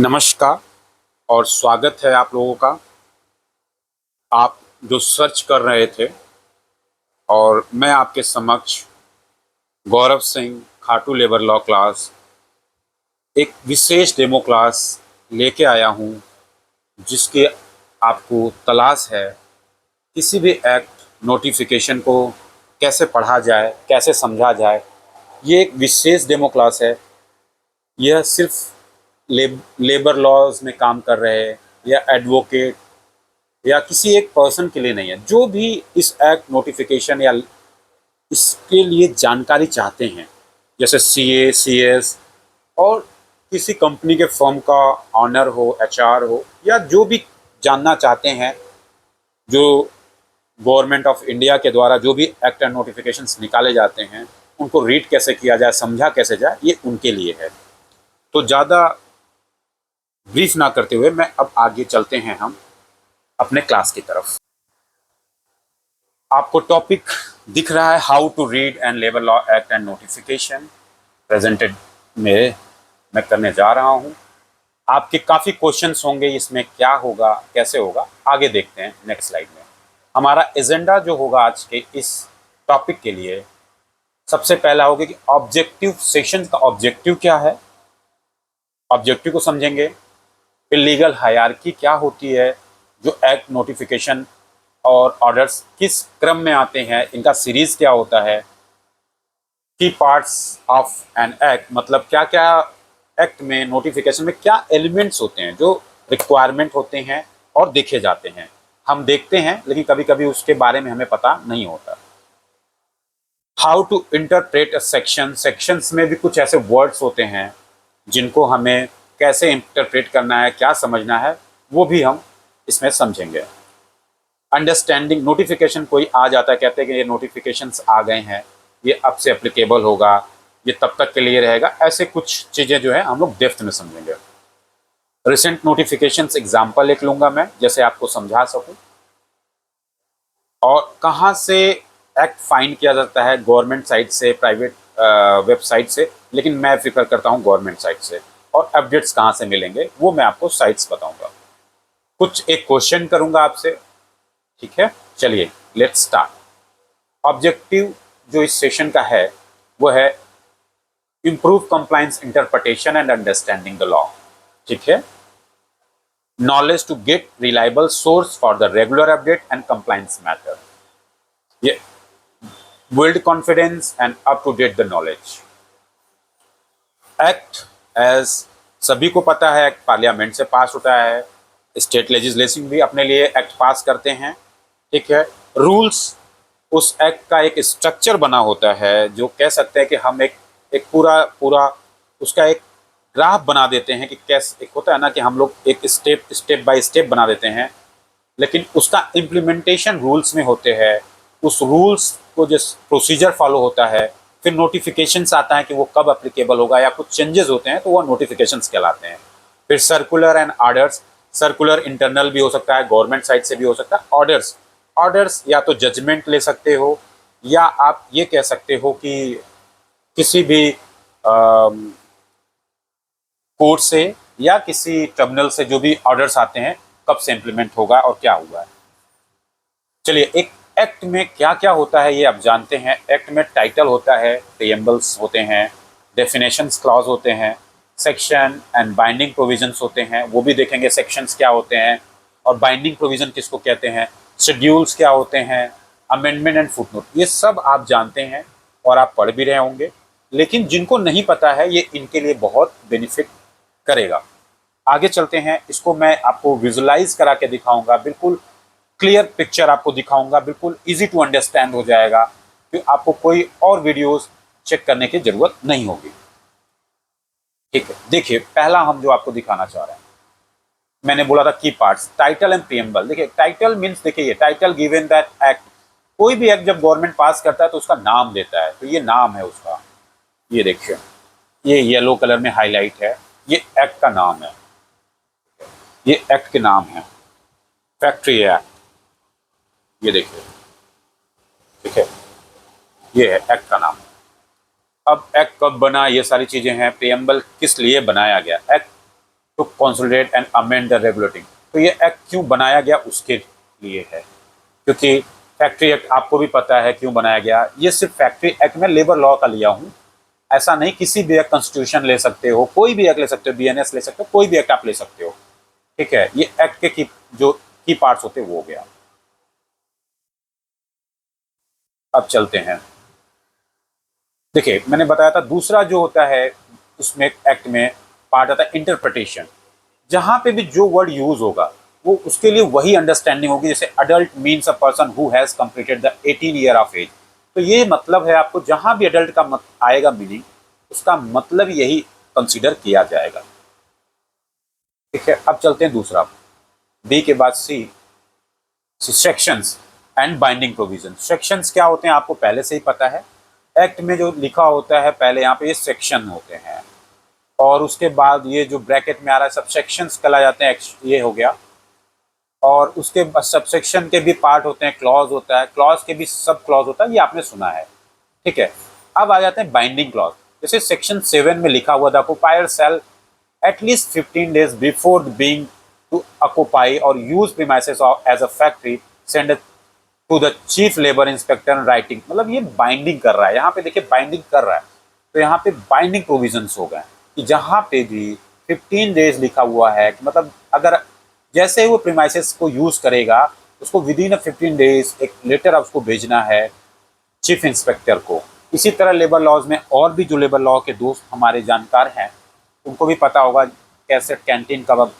नमस्कार और स्वागत है आप लोगों का। आप जो सर्च कर रहे थे और मैं आपके समक्ष Gaurav Singh Khatu labour law class एक विशेष डेमो क्लास लेके आया हूँ, जिसके आपको तलाश है किसी भी एक्ट नोटिफिकेशन को कैसे पढ़ा जाए, कैसे समझा जाए। ये एक विशेष डेमो क्लास है। यह सिर्फ लेबर लॉज में काम कर रहे या एडवोकेट या किसी एक पर्सन के लिए नहीं है। जो भी इस एक्ट नोटिफिकेशन या इसके लिए जानकारी चाहते हैं, जैसे सीए, सीएस और किसी कंपनी के फर्म का ऑनर हो, एचआर हो, या जो भी जानना चाहते हैं, जो गवर्नमेंट ऑफ इंडिया के द्वारा जो भी एक्ट एंड नोटिफिकेशंस निकाले जाते हैं, उनको रीड कैसे किया जाए, समझा कैसे जाए, ये उनके लिए है। तो ज़्यादा ब्रीफ ना करते हुए मैं अब आगे चलते हैं हम अपने क्लास की तरफ। आपको टॉपिक दिख रहा है, how to read and labour law act and notification presented में मैं करने जा रहा हूं। आपके काफ़ी क्वेश्चंस होंगे, इसमें क्या होगा, कैसे होगा, आगे देखते हैं नेक्स्ट स्लाइड में। हमारा एजेंडा जो होगा आज के इस टॉपिक के लिए, सबसे पहला होगा कि ऑब्जेक्टिव सेशन का ऑब्जेक्टिव क्या है, ऑब्जेक्टिव को समझेंगे। फिर लीगल हायरार्की क्या होती है, जो एक्ट नोटिफिकेशन और ऑर्डर्स किस क्रम में आते हैं, इनका सीरीज क्या होता है। की पार्ट्स ऑफ एन एक्ट, मतलब क्या क्या एक्ट में, नोटिफिकेशन में क्या एलिमेंट्स होते हैं जो रिक्वायरमेंट होते हैं और देखे जाते हैं। हम देखते हैं लेकिन कभी कभी उसके बारे में हमें पता नहीं होता। How to interpret a section, sections में भी कुछ ऐसे वर्ड्स होते हैं जिनको हमें कैसे इंटरप्रेट करना है, क्या समझना है, वो भी हम इसमें समझेंगे। अंडरस्टैंडिंग, नोटिफिकेशन कोई आ जाता है, कहते हैं कि ये नोटिफिकेशंस आ गए हैं, ये अब से एप्लीकेबल होगा, ये तब तक के लिए रहेगा, ऐसे कुछ चीज़ें जो है हम लोग डेप्थ में समझेंगे। रिसेंट नोटिफिकेशंस एग्जांपल एक लूंगा मैं, जैसे आपको समझा सकूं। और कहाँ से एक्ट फाइंड किया जाता है, गवर्नमेंट साइट से, प्राइवेट वेबसाइट से, लेकिन मैं फिक्र करता हूँ गवर्नमेंट साइट से। और अपडेट्स कहाँ से मिलेंगे वो मैं आपको साइट्स बताऊंगा। कुछ एक क्वेश्चन करूंगा आपसे, ठीक है। चलिए लेट्स स्टार्ट। ऑब्जेक्टिव जो इस सेशन का है वो है improve compliance, interpretation and understanding the law, ठीक है। Knowledge to get reliable source for the regular update and compliance matter, ये build confidence and up to date the knowledge. Act as सभी को पता है, एक्ट पार्लियामेंट से पास होता है, स्टेट लेजिस्लेशन भी अपने लिए एक्ट पास करते हैं, ठीक है। रूल्स, उस एक्ट का एक स्ट्रक्चर बना होता है, जो कह सकते हैं कि हम एक एक पूरा पूरा उसका एक ग्राफ बना देते हैं कि कैसे, एक होता है ना कि हम लोग एक स्टेप बाय स्टेप बना देते हैं, लेकिन उसका इम्प्लीमेंटेशन रूल्स में होते हैं। उस रूल्स को जो प्रोसीजर फॉलो होता है, फिर नोटिफिकेशंस आता है कि वो कब एप्लीकेबल होगा, या कुछ चेंजेस होते हैं तो वो नोटिफिकेशंस कहलाते हैं। फिर circular and orders, circular internal भी हो सकता है, गवर्नमेंट साइड से भी हो सकता है। ऑर्डर्स, ऑर्डर्स या तो जजमेंट ले सकते हो, या आप ये कह सकते हो कि किसी भी कोर्ट से या किसी ट्रिब्यूनल से जो भी ऑर्डर्स आते हैं, कब से इम्प्लीमेंट होगा और क्या हुआ है। चलिए, एक एक्ट में क्या क्या होता है ये आप जानते हैं। एक्ट में टाइटल होता है, प्रीएम्बल्स होते हैं, डेफिनेशंस क्लॉज होते हैं, सेक्शन एंड बाइंडिंग प्रोविजंस होते हैं, वो भी देखेंगे सेक्शंस क्या होते हैं और बाइंडिंग प्रोविजन किसको कहते हैं, शेड्यूल्स क्या होते हैं, अमेंडमेंट एंड फुटनोट, ये सब आप जानते हैं और आप पढ़ भी रहे होंगे। लेकिन जिनको नहीं पता है, ये इनके लिए बहुत बेनिफिट करेगा। आगे चलते हैं, इसको मैं आपको विजुलाइज करा के दिखाऊंगा, बिल्कुल क्लियर पिक्चर आपको दिखाऊंगा, बिल्कुल इजी टू अंडरस्टैंड हो जाएगा, कि आपको कोई और वीडियोस चेक करने की जरूरत नहीं होगी, ठीक है। देखिए, पहला हम जो आपको दिखाना चाह रहे हैं, मैंने बोला था की पार्ट्स, टाइटल एंड प्रीएम्बल। देखिए, टाइटल मीन्स, देखिए ये टाइटल गिवन दैट एक्ट, कोई भी एक्ट जब गवर्नमेंट पास करता है तो उसका नाम देता है, तो ये नाम है उसका। ये देखिए, ये येलो कलर में हाईलाइट है, ये एक्ट का नाम है, ये एक्ट के नाम है, फैक्ट्री एक्ट, ये देखिए, ठीक है, ये है एक्ट का नाम। अब एक्ट कब बना, ये सारी चीजें हैं। प्रीएम्बल किस लिए बनाया गया, act to consolidate and amend the regulating. तो ये एक्ट क्यों बनाया गया उसके लिए है, क्योंकि फैक्ट्री एक्ट आपको भी पता है क्यों बनाया गया। ये सिर्फ फैक्ट्री एक्ट में लेबर लॉ का लिया हूँ, ऐसा नहीं किसी भी एक्ट कॉन्स्टिट्यूशन ले सकते हो, कोई भी एक्ट ले सकते हो, बीएनएस ले सकते हो, कोई भी एक्ट आप ले सकते हो, ठीक है। ये एक्ट के जो की पार्ट्स होते वो हो गया। अब चलते हैं, देखिए मैंने बताया था दूसरा जो होता है उसमें एक्ट में पार्ट आता है इंटरप्रिटेशन। जहां पे भी जो वर्ड यूज होगा वो उसके लिए वही अंडरस्टैंडिंग होगी। जैसे adult means a person who has completed the 18 year of age, तो ये मतलब है आपको जहां भी अडल्ट का आएगा मीनिंग, उसका मतलब यही कंसीडर किया जाएगा, ठीक है। अब चलते हैं दूसरा, बी के बाद C, sections and binding provision. Sections क्या होते हैं आपको पहले से ही पता है, एक्ट में जो लिखा होता है पहले यहाँ पे ये सेक्शन होते हैं, और उसके बाद ये जो ब्रैकेट में आ रहा है सब सेक्शंस कहला जाते हैं, ये हो गया। और उसके बाद सब सेक्शन के भी पार्ट होते हैं, क्लॉज होता है, क्लॉज के भी सब क्लॉज होता है, ये आपने सुना है, ठीक है। अब आ जाते हैं बाइंडिंग क्लॉज। जैसे सेक्शन 7 में लिखा हुआ था, occupier shall at least 15 days before being to occupy और use premises as a factory send to the chief labour inspector writing. मतलब ये बाइंडिंग कर रहा है, यहाँ पे देखिए बाइंडिंग कर रहा है, तो यहाँ पे बाइंडिंग प्रोविजंस हो गए कि जहाँ पे भी 15 days लिखा हुआ है कि मतलब अगर जैसे ही वो प्रीमाइसेस को यूज करेगा उसको विद इन 15 days एक लेटर उसको भेजना है चीफ इंस्पेक्टर को। इसी तरह लेबर लॉज में और भी जो लेबर लॉ के दोस्त हमारे जानकार हैं उनको भी पता होगा कैसे कैंटीन कब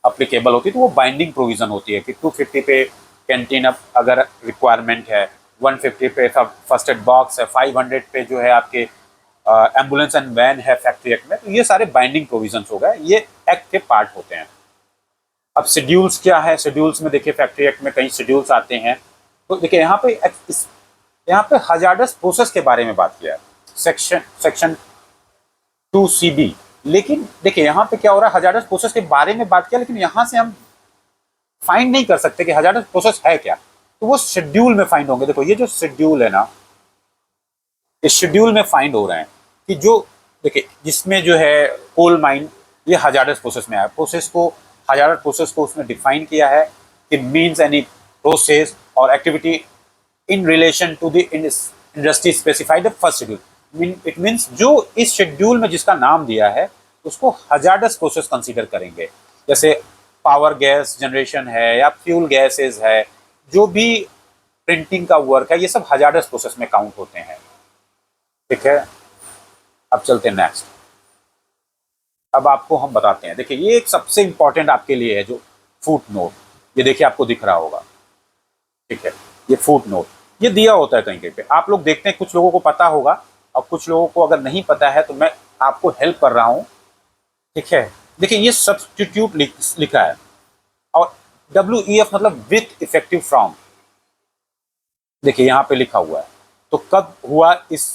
अप्लीकेबल होती है, तो वो बाइंडिंग प्रोविजन होती है कि 250 पे कैंटीन अब अगर रिक्वायरमेंट है, 150 पे फर्स्ट एड बॉक्स है, 500 पे जो है आपके एम्बुलेंस एंड वैन है फैक्ट्री एक्ट में। तो ये सारे बाइंडिंग प्रोविजंस हो गए, ये एक्ट के पार्ट होते हैं। अब शेड्यूल्स क्या है, शेड्यूल्स में देखिए फैक्ट्री एक्ट में कई शेड्यूल्स आते हैं। तो देखिए यहाँ पे हजार्डस प्रोसेस के बारे में बात किया है, सेक्शन 2CB। लेकिन देखिए यहाँ पे क्या हो रहा है, हजार्डस प्रोसेस के बारे में बात किया, लेकिन यहाँ से हम फाइंड नहीं कर सकते कि हजार्डस प्रोसेस है क्या, तो वो शेड्यूल में फाइंड होंगे। देखो ये जो शेड्यूल है ना, इस शेड्यूल में फाइंड हो रहे हैं कि जो देखिए जिसमें जो है कोल माइन ये हजार्डस प्रोसेस में आया, प्रोसेस को हजार्डस प्रोसेस को उसमें डिफाइन किया है कि मीन्स एनी प्रोसेस और activity in relation to the industry specified the first schedule. It means जो इस शेड्यूल में जिसका नाम दिया है उसको हजार्डस प्रोसेस कंसीडर करेंगे। जैसे पावर गैस जनरेशन है या फ्यूल गैसेज है, जो भी प्रिंटिंग का वर्क है, ये सब हजार्डस प्रोसेस में काउंट होते हैं, ठीक है। अब चलते हैं नेक्स्ट। अब आपको हम बताते हैं, देखिए ये एक सबसे इंपॉर्टेंट आपके लिए है जो फुट नोट, ये देखिए आपको दिख रहा होगा, ठीक है। ये फुट नोट ये दिया होता है कहीं कहीं पे, आप लोग देखते हैं, कुछ लोगों को पता होगा और कुछ लोगों को अगर नहीं पता है तो मैं आपको हेल्प कर रहा हूँ, ठीक है। देखिए ये सब्स्टिट्यूट लिखा है और WEF मतलब विथ इफेक्टिव फ्रॉम, देखिए यहाँ पे लिखा हुआ है। तो कब हुआ इस,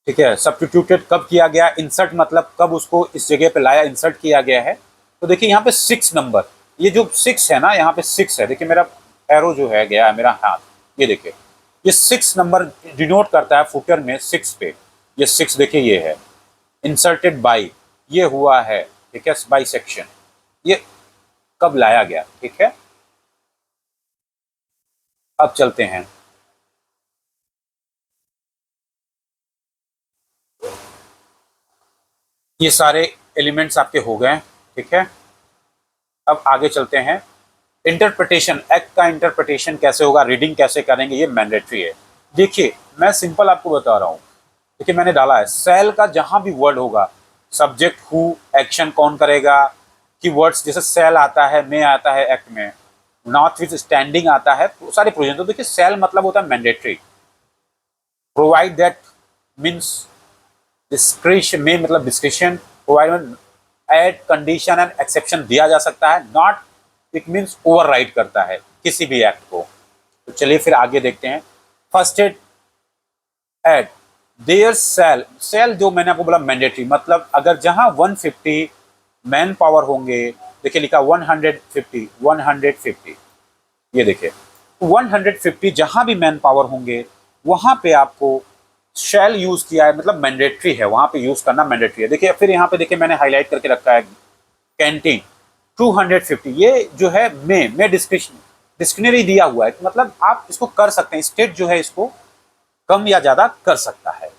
ठीक है, सब्स्टिट्यूटेड कब किया गया, इंसर्ट मतलब कब उसको इस जगह पे लाया, इंसर्ट किया गया है। तो देखिए यहाँ पे 6 नंबर, ये जो 6 है ना, यहाँ पे 6 है, देखिए मेरा एरो जो है गया है मेरा हाथ, ये देखिए ये 6 नंबर डिनोट करता है फुटर में 6 पे, ये 6 देखिए ये है इंसर्टेड बाई, ये हुआ है, ठीक है, बाई सेक्शन, ये कब लाया गया, ठीक है। अब चलते हैं, ये सारे एलिमेंट्स आपके हो गए, ठीक है। अब आगे चलते हैं, इंटरप्रिटेशन, एक्ट का इंटरप्रिटेशन कैसे होगा, रीडिंग कैसे करेंगे, ये मैंडेटरी है। देखिए मैं सिंपल आपको बता रहा हूँ, देखिए मैंने डाला है सेल का जहां भी वर्ड होगा, सब्जेक्ट हु, एक्शन कौन करेगा, की वर्ड्स जैसे सेल आता है, में आता है एक्ट में, नॉट विथ स्टैंडिंग आता है, तो सारे प्रोविजन। तो देखिए सेल मतलब होता है mandatory, provide that means discretion, में मतलब discretion, provided condition and exception दिया जा सकता है, नॉट इट मीन्स ओवरराइड करता है किसी भी एक्ट को। तो चलिए फिर आगे देखते हैं, first aid there shall, shall जो मैंने आपको बोला मैंडेटरी, मतलब अगर जहां 150 मैन पावर होंगे, देखिए लिखा 150, ये देखिए 150 जहां भी मैन पावर होंगे वहां पे आपको शैल यूज किया है, मतलब मैंडेटरी है, वहां पे यूज करना मैंडेटरी है। देखिए फिर यहाँ पे देखिए मैंने हाईलाइट करके रखा है कैंटीन 250, ये जो है में डिस्क्रिशनरी दिया हुआ है, मतलब आप इसको कर सकते हैं, स्टेट जो है इसको कम या ज्यादा कर सकता है।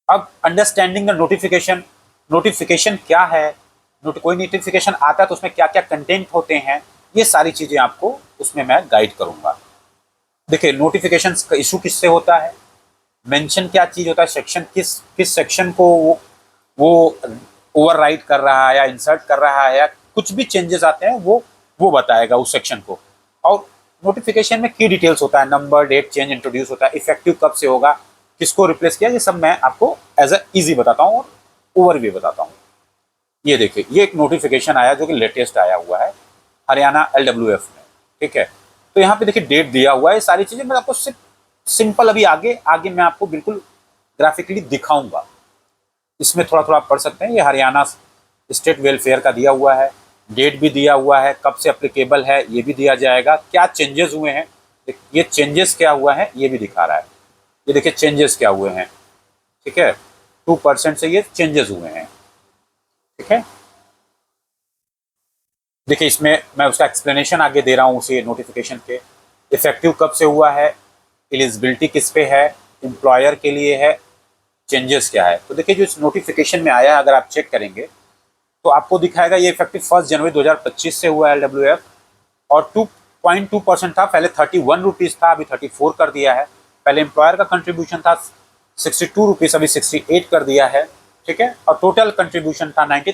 अब अंडरस्टैंडिंग द नोटिफिकेशन, नोटिफिकेशन क्या है, कोई नोटिफिकेशन आता है तो उसमें क्या क्या कंटेंट होते हैं, ये सारी चीजें आपको उसमें मैं गाइड करूंगा। देखिए नोटिफिकेशन का इशू किससे होता है, मेंशन क्या चीज होता है, सेक्शन किस सेक्शन को वो ओवरराइड कर रहा है या इंसर्ट कर रहा है, या कुछ भी चेंजेस आते हैं वो बताएगा उस सेक्शन को। और नोटिफिकेशन में की डिटेल्स होता है, नंबर, डेट चेंज इंट्रोड्यूस होता है, इफेक्टिव कब से होगा, किसको रिप्लेस किया, ये सब मैं आपको एज अ इजी बताता हूँ और ओवरव्यू बताता हूँ। ये देखिए ये एक नोटिफिकेशन आया जो कि लेटेस्ट आया हुआ है हरियाणा LWF में, ठीक है। तो यहाँ पे देखिए डेट दिया हुआ है, सारी चीजें मैं आपको सिंपल अभी आगे आगे मैं आपको बिल्कुल ग्राफिकली दिखाऊंगा। इसमें थोड़ा थोड़ा आप पढ़ सकते हैं, ये हरियाणा स्टेट वेलफेयर का दिया हुआ है, डेट भी दिया हुआ है, कब से अप्लीकेबल है ये भी दिया जाएगा, क्या चेंजेस हुए हैं, ये चेंजेस क्या हुआ है ये भी दिखा रहा है। ये देखिए चेंजेस क्या हुए हैं, ठीक है, 2% से ये चेंजेस हुए हैं, ठीक है। देखिए इसमें मैं उसका एक्सप्लेनेशन आगे दे रहा हूँ उसी नोटिफिकेशन के। इफेक्टिव कब से हुआ है, एलिजिबिलिटी किस पे है, एम्प्लॉयर के लिए है, चेंजेस क्या है। तो देखिए जो इस नोटिफिकेशन में आया है अगर आप चेक करेंगे तो आपको दिखाएगा ये इफेक्टिव 1 जनवरी 2025 से हुआ है LWF, और 2.2% था, पहले 31 रुपीज़ था, अभी 34 कर दिया है। पहले एम्प्लॉयर का कंट्रीब्यूशन था 62 रुपीज़, अभी 68 कर दिया है, ठीक है। और टोटल कंट्रीब्यूशन था 93